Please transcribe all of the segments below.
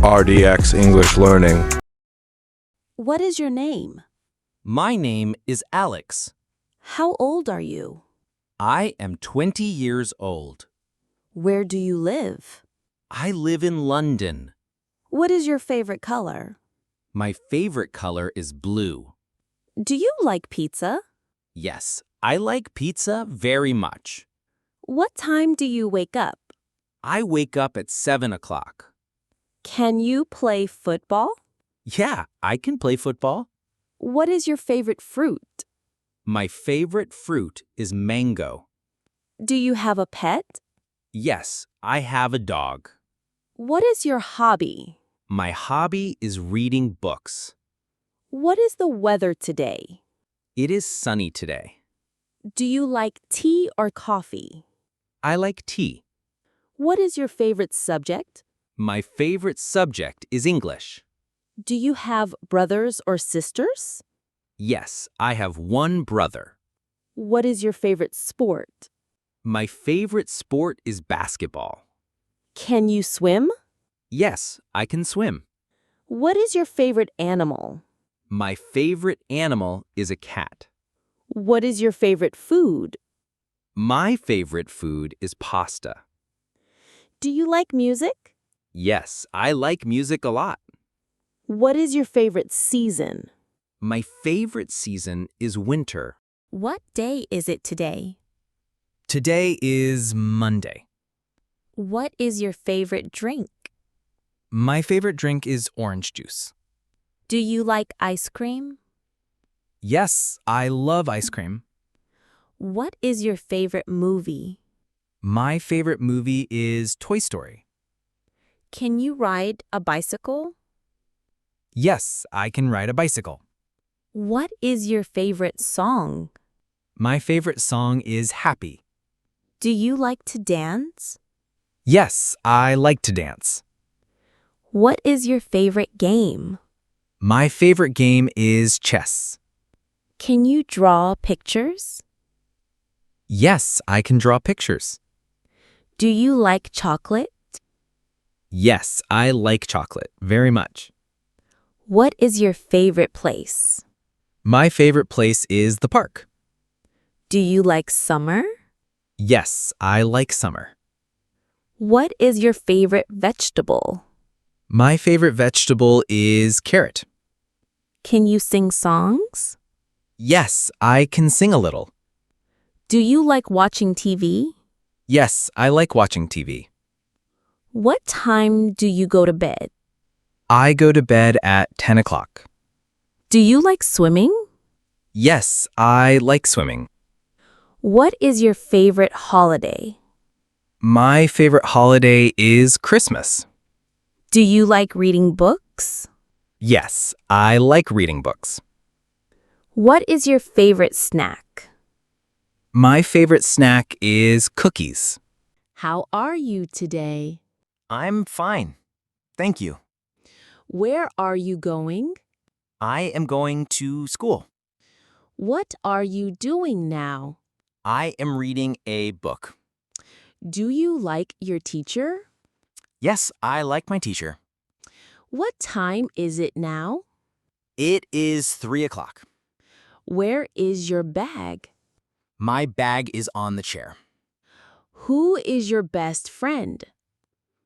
RDX English Learning. What is your name? My name is Alex. How old are you? I am 20 years old. Where do you live? I live in London. What is your favorite color? My favorite color is blue. Do you like pizza? Yes, I like pizza very much. What time do you wake up? I wake up at 7 o'clock. Can you play football? Yeah, I can play football. What is your favorite fruit? My favorite fruit is mango. Do you have a pet? Yes, I have a dog. What is your hobby? My hobby is reading books. What is the weather today? It is sunny today. Do you like tea or coffee? I like tea. What is your favorite subject? My favorite subject is English. Do you have brothers or sisters? Yes, I have one brother. What is your favorite sport? My favorite sport is basketball. Can you swim? Yes, I can swim. What is your favorite animal? My favorite animal is a cat. What is your favorite food? My favorite food is pasta. Do you like music? Yes, I like music a lot. What is your favorite season? My favorite season is winter. What day is it today? Today is Monday. What is your favorite drink? My favorite drink is orange juice. Do you like ice cream? Yes, I love ice cream. What is your favorite movie? My favorite movie is Toy Story. Can you ride a bicycle? Yes, I can ride a bicycle. What is your favorite song? My favorite song is Happy. Do you like to dance? Yes, I like to dance. What is your favorite game? My favorite game is chess. Can you draw pictures? Yes, I can draw pictures. Do you like chocolate? Yes, I like chocolate very much. What is your favorite place? My favorite place is the park. Do you like summer? Yes, I like summer. What is your favorite vegetable? My favorite vegetable is carrot. Can you sing songs? Yes, I can sing a little. Do you like watching TV? Yes, I like watching TV. What time do you go to bed? I go to bed at 10 o'clock. Do you like swimming? Yes, I like swimming. What is your favorite holiday? My favorite holiday is Christmas. Do you like reading books? Yes, I like reading books. What is your favorite snack? My favorite snack is cookies. How are you today? I'm fine. Thank you. Where are you going? I am going to school. What are you doing now? I am reading a book. Do you like your teacher? Yes, I like my teacher. What time is it now? It is 3 o'clock. Where is your bag? My bag is on the chair. Who is your best friend?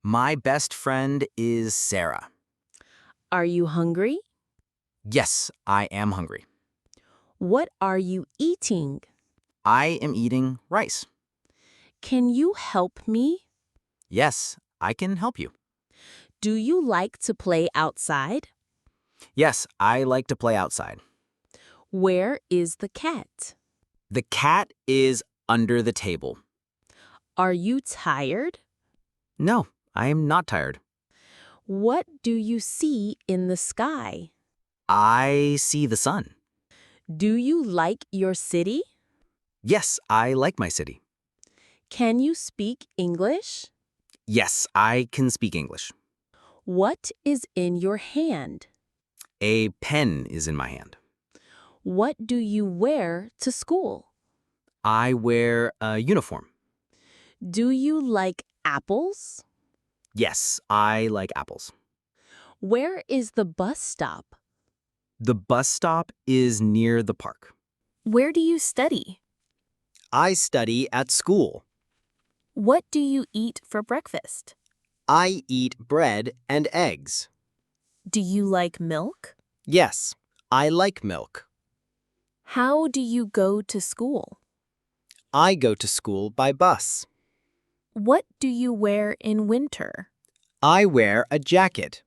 My best friend is Sarah. Are you hungry? Yes, I am hungry. What are you eating? I am eating rice. Can you help me? Yes, I can help you. Do you like to play outside? Yes, I like to play outside. Where is the cat? The cat is under the table. Are you tired? No, I am not tired. What do you see in the sky? I see the sun. Do you like your city? Yes, I like my city. Can you speak English? Yes, I can speak English. What is in your hand? A pen is in my hand. What do you wear to school? I wear a uniform. Do you like apples? Yes, I like apples. Where is the bus stop? The bus stop is near the park. Where do you study? I study at school. What do you eat for breakfast? I eat bread and eggs. Do you like milk? Yes, I like milk. How do you go to school? I go to school by bus. What do you wear in winter? I wear a jacket.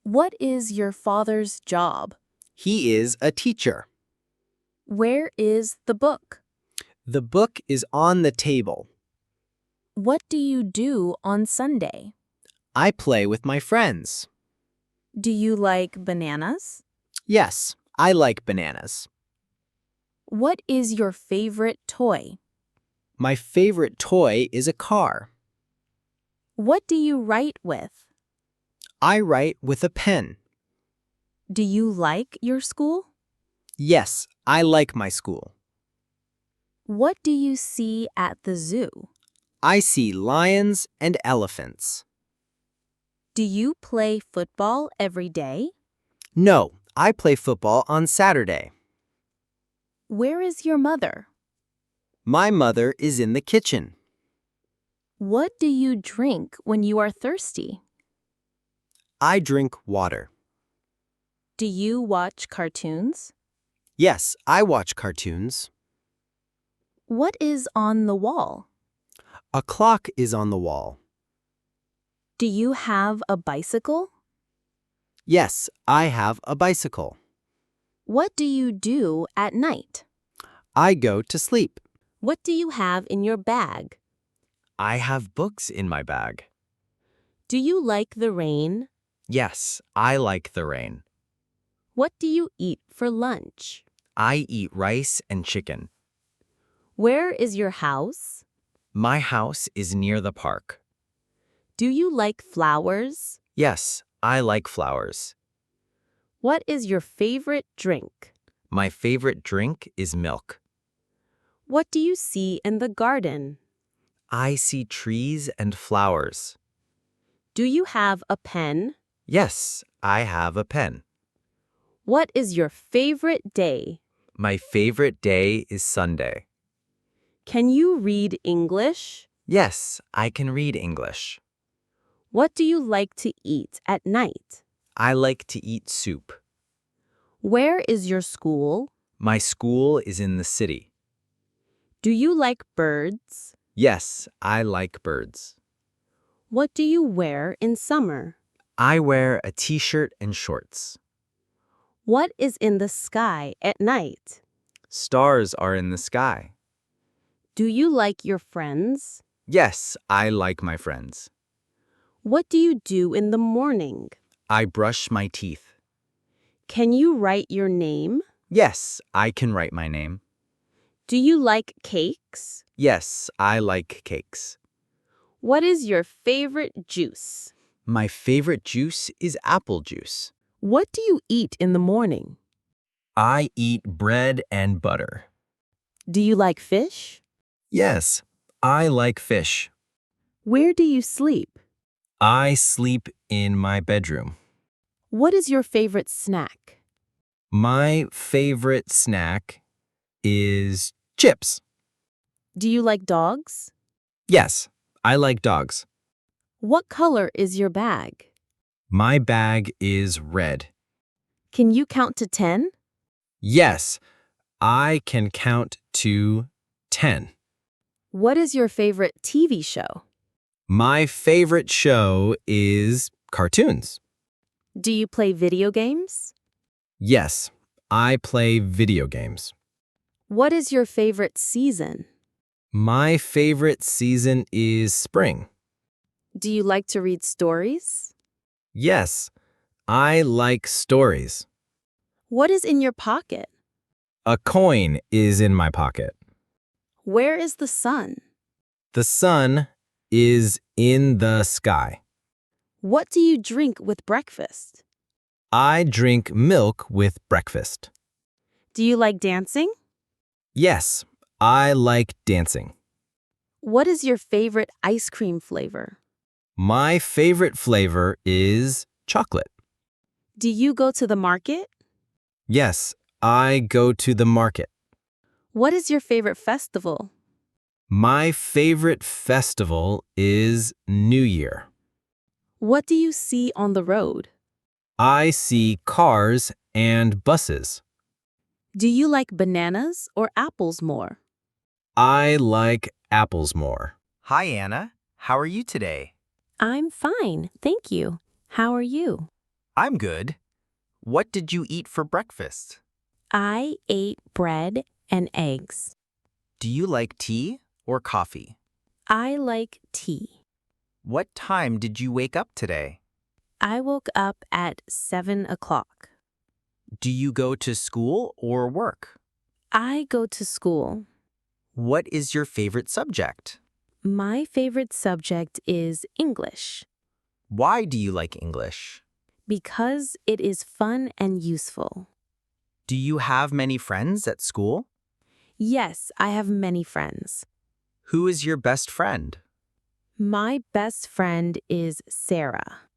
What is your father's job? He is a teacher. Where is the book? The book is on the table. What do you do on Sunday? I play with my friends. Do you like bananas? Yes, I like bananas. What is your favorite toy? My favorite toy is a car. What do you write with? I write with a pen. Do you like your school? Yes, I like my school. What do you see at the zoo? I see lions and elephants. Do you play football every day? No, I play football on Saturday. Where is your mother? My mother is in the kitchen. What do you drink when you are thirsty? I drink water. Do you watch cartoons? Yes, I watch cartoons. What is on the wall? A clock is on the wall. Do you have a bicycle? Yes, I have a bicycle. What do you do at night? I go to sleep. What do you have in your bag? I have books in my bag. Do you like the rain? Yes, I like the rain. What do you eat for lunch? I eat rice and chicken. Where is your house? My house is near the park. Do you like flowers? Yes, I like flowers. What is your favorite drink? My favorite drink is milk. What do you see in the garden? I see trees and flowers. Do you have a pen? Yes, I have a pen. What is your favorite day? My favorite day is Sunday. Can you read English? Yes, I can read English. What do you like to eat at night? I like to eat soup. Where is your school? My school is in the city. Do you like birds? Yes, I like birds. What do you wear in summer? I wear a t-shirt and shorts. What is in the sky at night? Stars are in the sky. Do you like your friends? Yes, I like my friends. What do you do in the morning? I brush my teeth. Can you write your name? Yes, I can write my name. Do you like cakes? Yes, I like cakes. What is your favorite juice? My favorite juice is apple juice. What do you eat in the morning? I eat bread and butter. Do you like fish? Yes, I like fish. Where do you sleep? I sleep in my bedroom. What is your favorite snack? My favorite snack is chips. Do you like dogs? Yes, I like dogs. What color is your bag? My bag is red. Can you count to 10? Yes, I can count to 10. What is your favorite TV show? My favorite show is cartoons. Do you play video games? Yes, I play video games. What is your favorite season? My favorite season is spring. Do you like to read stories? Yes, I like stories. What is in your pocket? A coin is in my pocket. Where is the sun? The sun is in the sky. What do you drink with breakfast? I drink milk with breakfast. Do you like dancing? Yes, I like dancing. What is your favorite ice cream flavor? My favorite flavor is chocolate. Do you go to the market? Yes, I go to the market. What is your favorite festival? My favorite festival is New Year. What do you see on the road? I see cars and buses. Do you like bananas or apples more? I like apples more. Hi, Anna. How are you today? I'm fine, thank you. How are you? I'm good. What did you eat for breakfast? I ate bread and eggs. Do you like tea or coffee? I like tea. What time did you wake up today? I woke up at 7 o'clock. Do you go to school or work? I go to school. What is your favorite subject? My favorite subject is English Why do you like English? because it is fun and useful. Do you have many friends at school? Yes, I have many friends. Who is your best friend? My best friend is Sarah.